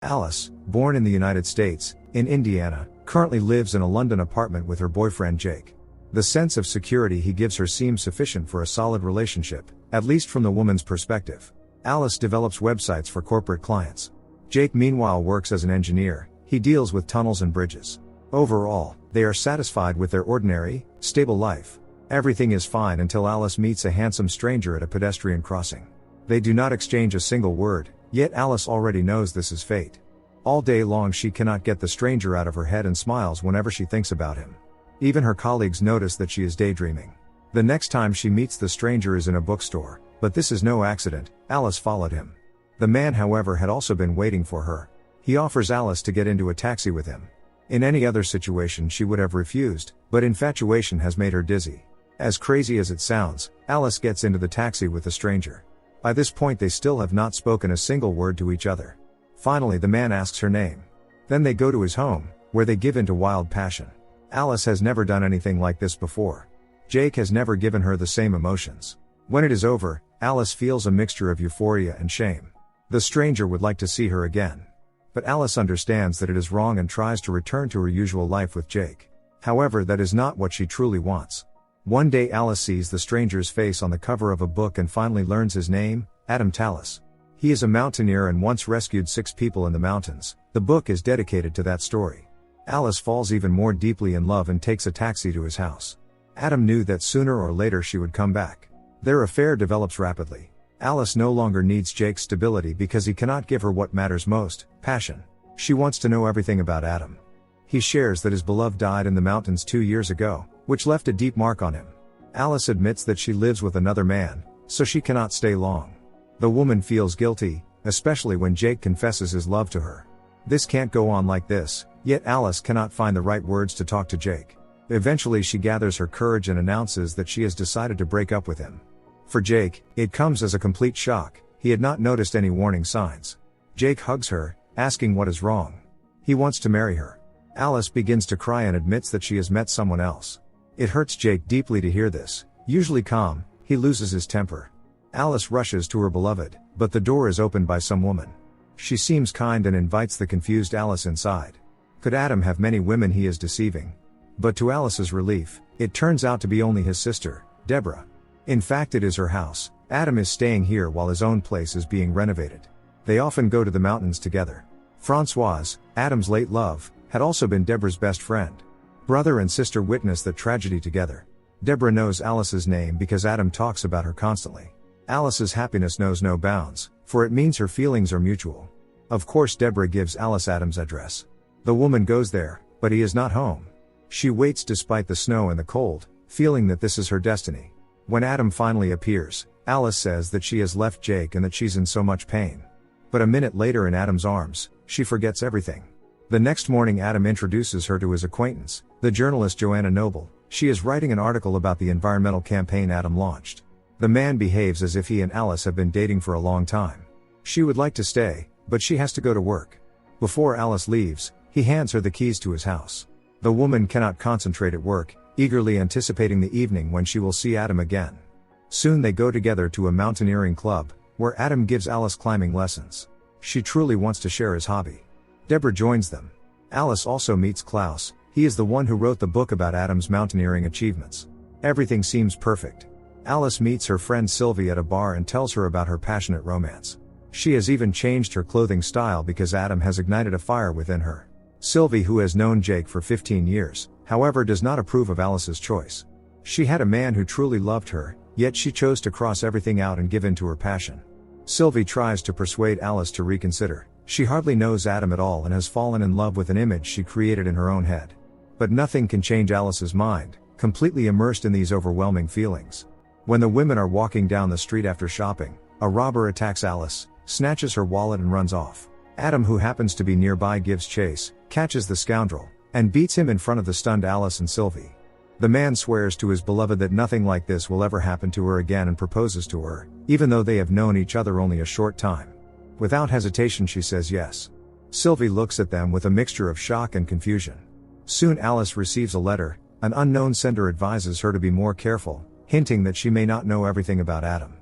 Alice, born in the United States, in Indiana, currently lives in a London apartment with her boyfriend Jake. The sense of security he gives her seems sufficient for a solid relationship, at least from the woman's perspective. Alice develops websites for corporate clients. Jake meanwhile works as an engineer. He deals with tunnels and bridges. Overall, they are satisfied with their ordinary, stable life. Everything is fine until Alice meets a handsome stranger at a pedestrian crossing. They do not exchange a single word, yet Alice already knows this is fate. All day long she cannot get the stranger out of her head and smiles whenever she thinks about him. Even her colleagues notice that she is daydreaming. The next time she meets the stranger is in a bookstore, but this is no accident. Alice followed him. The man, however, had also been waiting for her. He offers Alice to get into a taxi with him. In any other situation she would have refused, but infatuation has made her dizzy. As crazy as it sounds, Alice gets into the taxi with the stranger. By this point they still have not spoken a single word to each other. Finally the man asks her name. Then they go to his home, where they give in to wild passion. Alice has never done anything like this before. Jake has never given her the same emotions. When it is over, Alice feels a mixture of euphoria and shame. The stranger would like to see her again. But Alice understands that it is wrong and tries to return to her usual life with Jake. However, that is not what she truly wants. One day Alice sees the stranger's face on the cover of a book and finally learns his name, Adam Tallis. He is a mountaineer and once rescued 6 people in the mountains. The book is dedicated to that story. Alice falls even more deeply in love and takes a taxi to his house. Adam knew that sooner or later she would come back. Their affair develops rapidly. Alice no longer needs Jake's stability because he cannot give her what matters most, passion. She wants to know everything about Adam. He shares that his beloved died in the mountains 2 years ago, which left a deep mark on him. Alice admits that she lives with another man, so she cannot stay long. The woman feels guilty, especially when Jake confesses his love to her. This can't go on like this, yet Alice cannot find the right words to talk to Jake. Eventually she gathers her courage and announces that she has decided to break up with him. For Jake, it comes as a complete shock. He had not noticed any warning signs. Jake hugs her, asking what is wrong. He wants to marry her. Alice begins to cry and admits that she has met someone else. It hurts Jake deeply to hear this. Usually calm, he loses his temper. Alice rushes to her beloved, but the door is opened by some woman. She seems kind and invites the confused Alice inside. Could Adam have many women he is deceiving? But to Alice's relief, it turns out to be only his sister, Deborah. In fact, it is her house. Adam is staying here while his own place is being renovated. They often go to the mountains together. Françoise, Adam's late love, had also been Deborah's best friend. Brother and sister witness the tragedy together. Deborah knows Alice's name because Adam talks about her constantly. Alice's happiness knows no bounds, for it means her feelings are mutual. Of course Deborah gives Alice Adam's address. The woman goes there, but he is not home. She waits despite the snow and the cold, feeling that this is her destiny. When Adam finally appears, Alice says that she has left Jake and that she's in so much pain. But a minute later in Adam's arms, she forgets everything. The next morning Adam introduces her to his acquaintance, the journalist Joanna Noble. She is writing an article about the environmental campaign Adam launched. The man behaves as if he and Alice have been dating for a long time. She would like to stay, but she has to go to work. Before Alice leaves, he hands her the keys to his house. The woman cannot concentrate at work, eagerly anticipating the evening when she will see Adam again. Soon they go together to a mountaineering club, where Adam gives Alice climbing lessons. She truly wants to share his hobby. Deborah joins them. Alice also meets Klaus. He is the one who wrote the book about Adam's mountaineering achievements. Everything seems perfect. Alice meets her friend Sylvie at a bar and tells her about her passionate romance. She has even changed her clothing style because Adam has ignited a fire within her. Sylvie, who has known Jake for 15 years, however, does not approve of Alice's choice. She had a man who truly loved her, yet she chose to cross everything out and give in to her passion. Sylvie tries to persuade Alice to reconsider. She hardly knows Adam at all and has fallen in love with an image she created in her own head. But nothing can change Alice's mind, completely immersed in these overwhelming feelings. When the women are walking down the street after shopping, a robber attacks Alice, snatches her wallet and runs off. Adam, who happens to be nearby, gives chase, catches the scoundrel, and beats him in front of the stunned Alice and Sylvie. The man swears to his beloved that nothing like this will ever happen to her again and proposes to her, even though they have known each other only a short time. Without hesitation she says yes. Sylvie looks at them with a mixture of shock and confusion. Soon Alice receives a letter. An unknown sender advises her to be more careful, hinting that she may not know everything about Adam.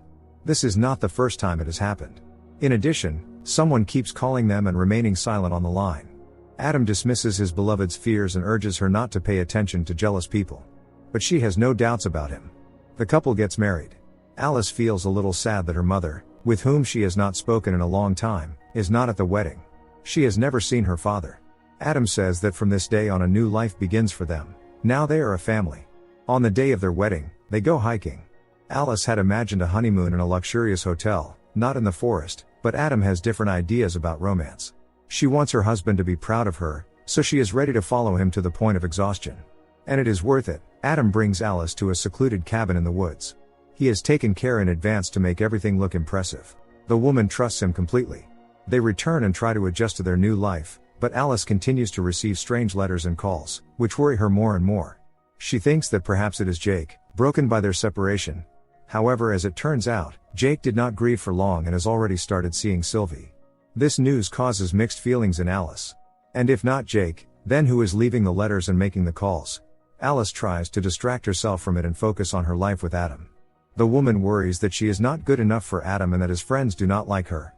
This is not the first time it has happened. In addition, Someone keeps calling them and remaining silent on the line. Adam dismisses his beloved's fears and urges her not to pay attention to jealous people. But she has no doubts about him. The couple gets married. Alice feels a little sad that her mother, with whom she has not spoken in a long time, is not at the wedding. She has never seen her father. Adam says that from this day on a new life begins for them. Now they are a family. On the day of their wedding, they go hiking. Alice had imagined a honeymoon in a luxurious hotel, not in the forest, but Adam has different ideas about romance. She wants her husband to be proud of her, so she is ready to follow him to the point of exhaustion. And it is worth it. Adam brings Alice to a secluded cabin in the woods. He has taken care in advance to make everything look impressive. The woman trusts him completely. They return and try to adjust to their new life, but Alice continues to receive strange letters and calls, which worry her more and more. She thinks that perhaps it is Jake, broken by their separation. However, as it turns out, Jake did not grieve for long and has already started seeing Sylvie. This news causes mixed feelings in Alice. And if not Jake, then who is leaving the letters and making the calls? Alice tries to distract herself from it and focus on her life with Adam. The woman worries that she is not good enough for Adam and that his friends do not like her.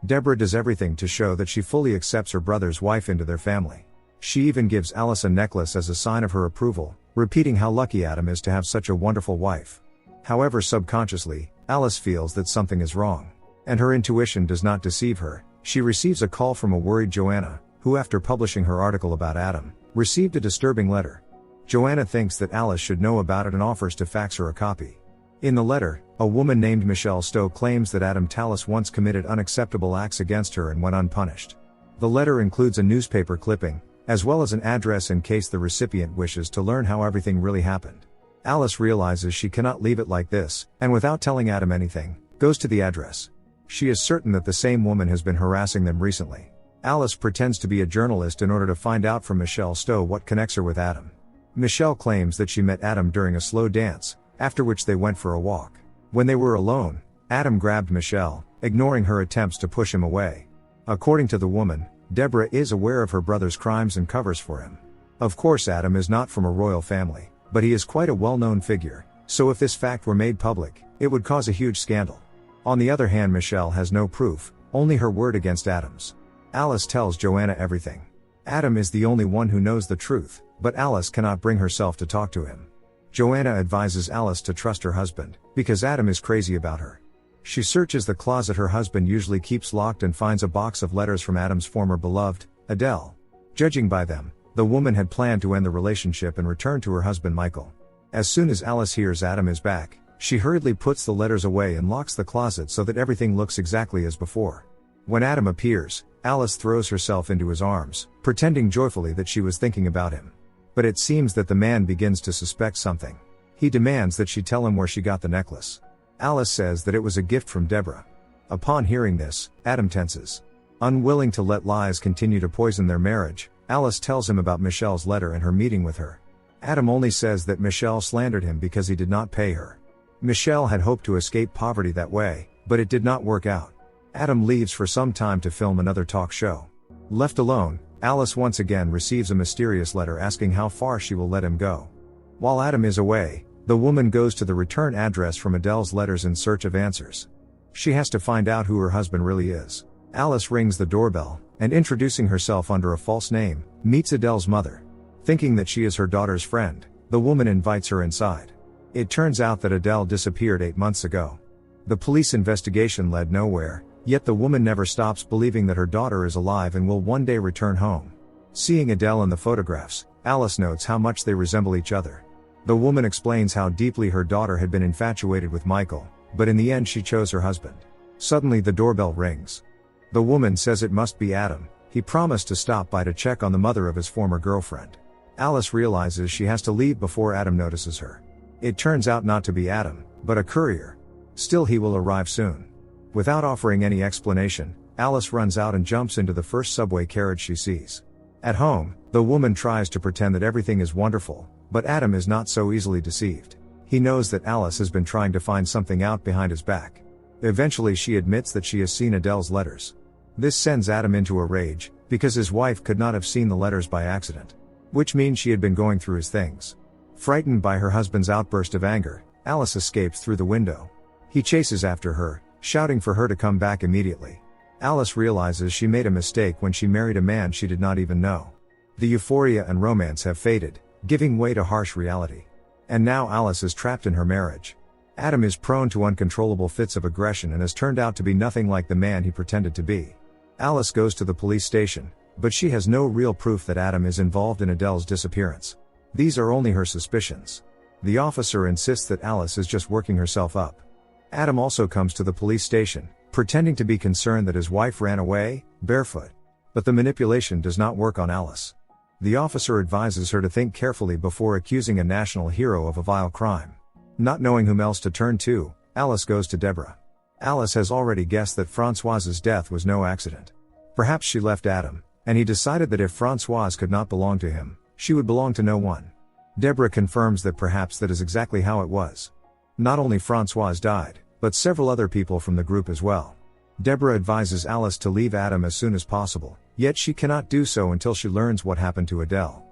Deborah does everything to show that she fully accepts her brother's wife into their family. She even gives Alice a necklace as a sign of her approval, repeating how lucky Adam is to have such a wonderful wife. However, subconsciously, Alice feels that something is wrong. And her intuition does not deceive her. She receives a call from a worried Joanna, who after publishing her article about Adam, received a disturbing letter. Joanna thinks that Alice should know about it and offers to fax her a copy. In the letter, a woman named Michelle Stowe claims that Adam Tallis once committed unacceptable acts against her and went unpunished. The letter includes a newspaper clipping, as well as an address in case the recipient wishes to learn how everything really happened. Alice realizes she cannot leave it like this, and without telling Adam anything, goes to the address. She is certain that the same woman has been harassing them recently. Alice pretends to be a journalist in order to find out from Michelle Stowe what connects her with Adam. Michelle claims that she met Adam during a slow dance, after which they went for a walk. When they were alone, Adam grabbed Michelle, ignoring her attempts to push him away. According to the woman, Deborah is aware of her brother's crimes and covers for him. Of course, Adam is not from a royal family, but he is quite a well-known figure, so if this fact were made public, it would cause a huge scandal. On the other hand, Michelle has no proof, only her word against Adam's. Alice tells Joanna everything. Adam is the only one who knows the truth, but Alice cannot bring herself to talk to him. Joanna advises Alice to trust her husband, because Adam is crazy about her. She searches the closet her husband usually keeps locked and finds a box of letters from Adam's former beloved, Adele. Judging by them, the woman had planned to end the relationship and return to her husband Michael. As soon as Alice hears Adam is back, she hurriedly puts the letters away and locks the closet so that everything looks exactly as before. When Adam appears, Alice throws herself into his arms, pretending joyfully that she was thinking about him. But it seems that the man begins to suspect something. He demands that she tell him where she got the necklace. Alice says that it was a gift from Deborah. Upon hearing this, Adam tenses. Unwilling to let lies continue to poison their marriage, Alice tells him about Michelle's letter and her meeting with her. Adam only says that Michelle slandered him because he did not pay her. Michelle had hoped to escape poverty that way, but it did not work out. Adam leaves for some time to film another talk show. Left alone, Alice once again receives a mysterious letter asking how far she will let him go. While Adam is away, the woman goes to the return address from Adele's letters in search of answers. She has to find out who her husband really is. Alice rings the doorbell, and introducing herself under a false name, meets Adele's mother. Thinking that she is her daughter's friend, the woman invites her inside. It turns out that Adele disappeared 8 months ago. The police investigation led nowhere, yet the woman never stops believing that her daughter is alive and will one day return home. Seeing Adele in the photographs, Alice notes how much they resemble each other. The woman explains how deeply her daughter had been infatuated with Michael, but in the end she chose her husband. Suddenly the doorbell rings. The woman says it must be Adam. He promised to stop by to check on the mother of his former girlfriend. Alice realizes she has to leave before Adam notices her. It turns out not to be Adam, but a courier. Still, he will arrive soon. Without offering any explanation, Alice runs out and jumps into the first subway carriage she sees. At home, the woman tries to pretend that everything is wonderful, but Adam is not so easily deceived. He knows that Alice has been trying to find something out behind his back. Eventually she admits that she has seen Adele's letters. This sends Adam into a rage, because his wife could not have seen the letters by accident. Which means she had been going through his things. Frightened by her husband's outburst of anger, Alice escapes through the window. He chases after her, shouting for her to come back immediately. Alice realizes she made a mistake when she married a man she did not even know. The euphoria and romance have faded, giving way to harsh reality. And now Alice is trapped in her marriage. Adam is prone to uncontrollable fits of aggression and has turned out to be nothing like the man he pretended to be. Alice goes to the police station, but she has no real proof that Adam is involved in Adele's disappearance. These are only her suspicions. The officer insists that Alice is just working herself up. Adam also comes to the police station, pretending to be concerned that his wife ran away, barefoot. But the manipulation does not work on Alice. The officer advises her to think carefully before accusing a national hero of a vile crime. Not knowing whom else to turn to, Alice goes to Deborah. Alice has already guessed that Françoise's death was no accident. Perhaps she left Adam, and he decided that if Françoise could not belong to him, she would belong to no one. Deborah confirms that perhaps that is exactly how it was. Not only Françoise died, but several other people from the group as well. Deborah advises Alice to leave Adam as soon as possible, yet she cannot do so until she learns what happened to Adele.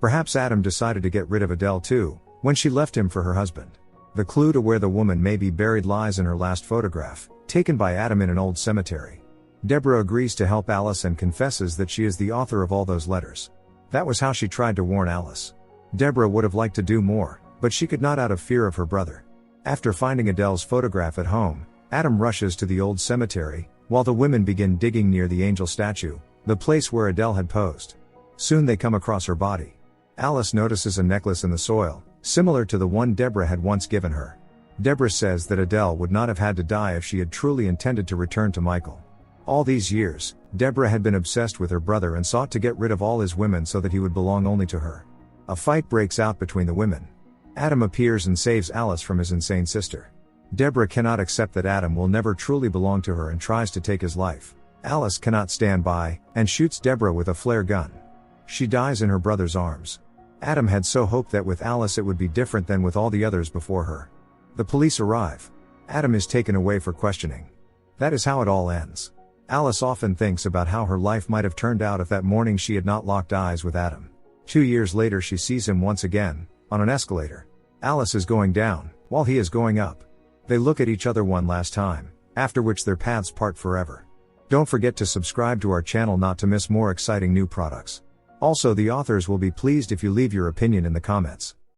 Perhaps Adam decided to get rid of Adele too, when she left him for her husband. The clue to where the woman may be buried lies in her last photograph, taken by Adam in an old cemetery. Deborah agrees to help Alice and confesses that she is the author of all those letters. That was how she tried to warn Alice. Deborah would have liked to do more, but she could not out of fear of her brother. After finding Adele's photograph at home, Adam rushes to the old cemetery, while the women begin digging near the angel statue, the place where Adele had posed. Soon they come across her body. Alice notices a necklace in the soil, similar to the one Deborah had once given her. Deborah says that Adele would not have had to die if she had truly intended to return to Michael. All these years, Deborah had been obsessed with her brother and sought to get rid of all his women so that he would belong only to her. A fight breaks out between the women. Adam appears and saves Alice from his insane sister. Deborah cannot accept that Adam will never truly belong to her and tries to take his life. Alice cannot stand by, and shoots Deborah with a flare gun. She dies in her brother's arms. Adam had so hoped that with Alice it would be different than with all the others before her. The police arrive. Adam is taken away for questioning. That is how it all ends. Alice often thinks about how her life might have turned out if that morning she had not locked eyes with Adam. 2 years later she sees him once again, on an escalator. Alice is going down, while he is going up. They look at each other one last time, after which their paths part forever. Don't forget to subscribe to our channel not to miss more exciting new products. Also, the authors will be pleased if you leave your opinion in the comments.